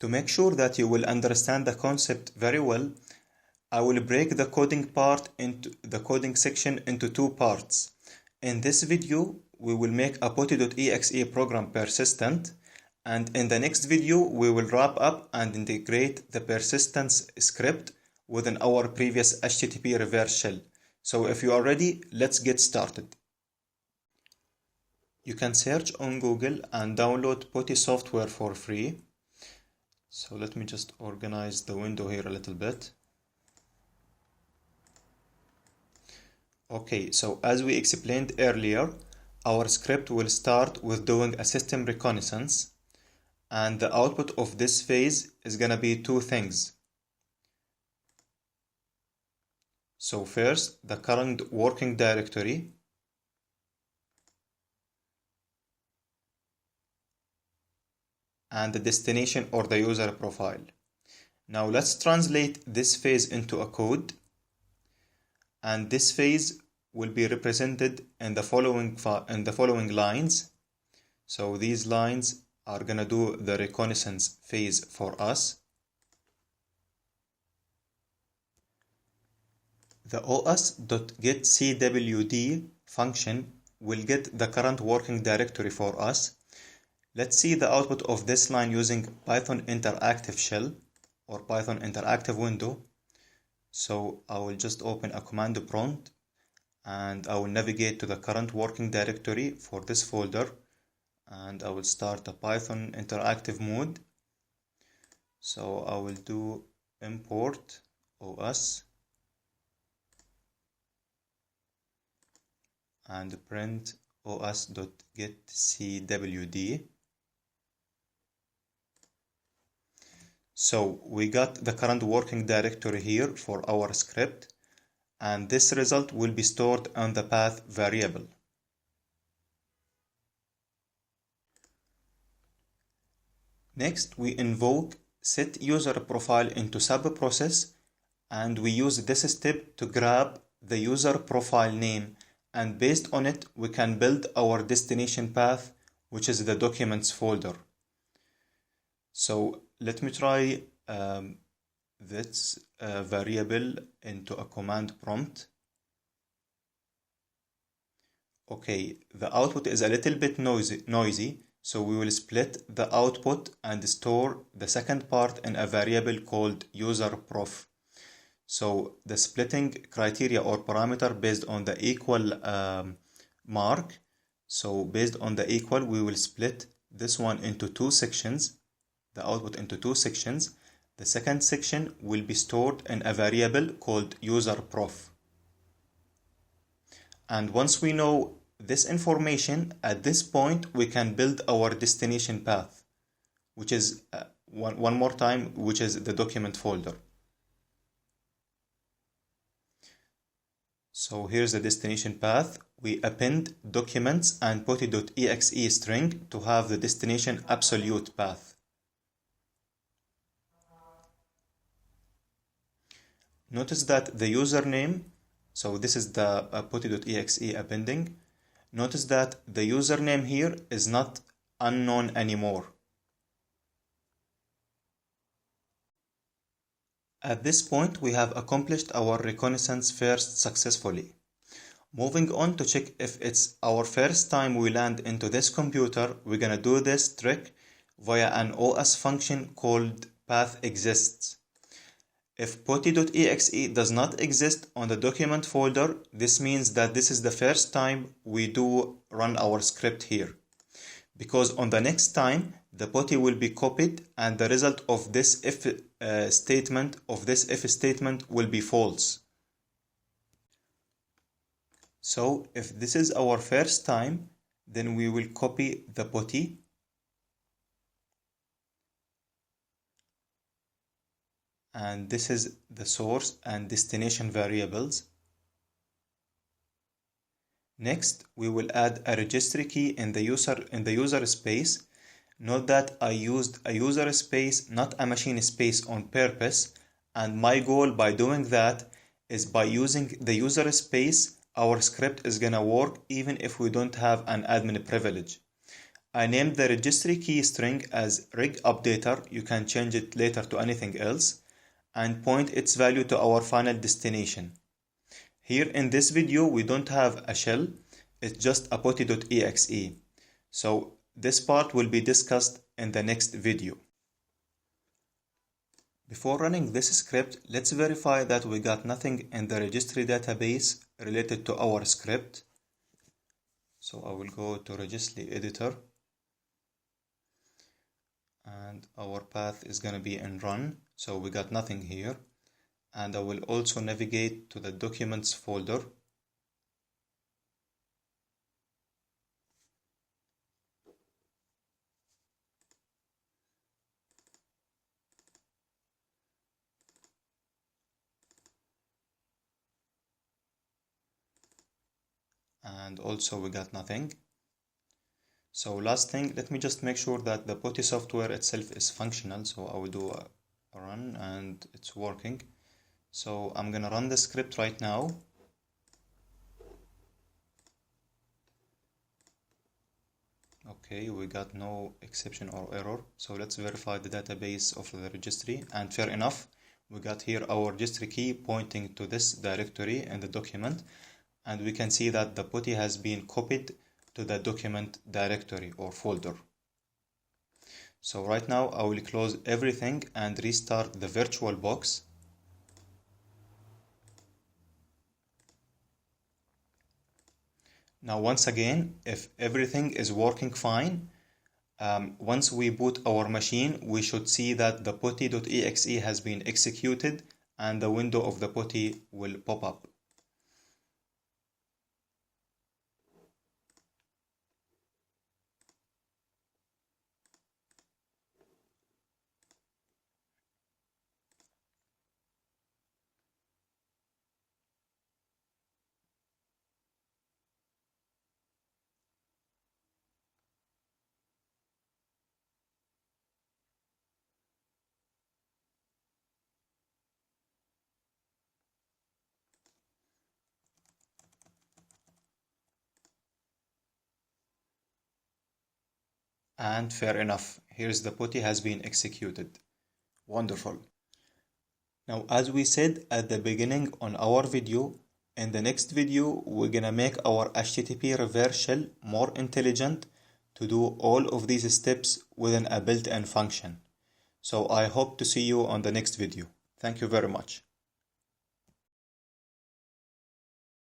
To make sure that you will understand the concept very well, I will break the coding section into two parts. In this video, we will make a Putty.exe program persistent, and in the next video, we will wrap up and integrate the persistence script within our previous HTTP reverse shell. So if you are ready, let's get started. You can search on Google and download Putty software for free. So let me just organize the window here a little bit. Okay, so as we explained earlier, our script will start with doing a system reconnaissance, and the output of this phase is gonna be two things. So first, the current working directory, and the destination or the user profile. Now let's translate this phase into a code, and this phase will be represented in the following lines. So these lines are gonna do the reconnaissance phase for us. The os.getCwd function will get the current working directory for us. Let's see the output of this line using Python interactive shell or Python interactive window. So I will just open a command prompt and I will navigate to the current working directory for this folder, and I will start a Python interactive mode. So I will do import os and print os.getCwd. So we got the current working directory here for our script, and this result will be stored on the path variable. Next, we invoke setUserProfile into subprocess, and we use this step to grab the user profile name, and based on it, we can build our destination path, which is the documents folder. So let me try this variable into a command prompt. Okay, the output is a little bit noisy, so we will split the output and store the second part in a variable called userprof. So the splitting criteria or parameter based on the equal mark. So based on the equal, we will split this one into two sections, the output into two sections. The second section will be stored in a variable called userprof. And once we know this information, at this point we can build our destination path, which is one more time, which is the document folder. So here's the destination path. We append documents and Putty.exe string to have the destination absolute path. Notice that the username, so this is the Putty.exe appending. Notice that the username here is not unknown anymore. At this point, we have accomplished our reconnaissance first successfully. Moving on to check if it's our first time we land into this computer, we're gonna do this trick via an OS function called pathExists. If Putty.exe does not exist on the document folder, this means that this is the first time we do run our script here. Because on the next time, the Putty will be copied and the result of this if statement will be false. So if this is our first time, then we will copy the Putty and this is the source and destination variables. Next, we will add a registry key in the user space. Note that I used a user space, not a machine space on purpose, and my goal by doing that is by using the user space, our script is gonna work even if we don't have an admin privilege. I named the registry key string as regUpdater. You can change it later to anything else, and point its value to our final destination. Here in this video we don't have a shell, it's just a putty.exe. So this part will be discussed in the next video. Before running this script, let's verify that we got nothing in the registry database related to our script. So I will go to registry editor, and our path is going to be in run, so we got nothing here. And I will also navigate to the documents folder. And also we got nothing. So last thing, let me just make sure that the Putty software itself is functional. So I will do a run and it's working. So I'm gonna run the script right now. Okay, we got no exception or error. So let's verify the database of the registry, and fair enough, we got here our registry key pointing to this directory in the document, and we can see that the Putty has been copied to the document directory or folder. So right now I will close everything and restart the VirtualBox. Now once again, if everything is working fine, once we boot our machine, we should see that the putty.exe has been executed and the window of the Putty will pop up. And fair enough, here's the Putty has been executed. Wonderful. Now, as we said at the beginning on our video, in the next video we're gonna make our HTTP reverse shell more intelligent to do all of these steps within a built-in function. So I hope to see you on the next video. Thank you very much.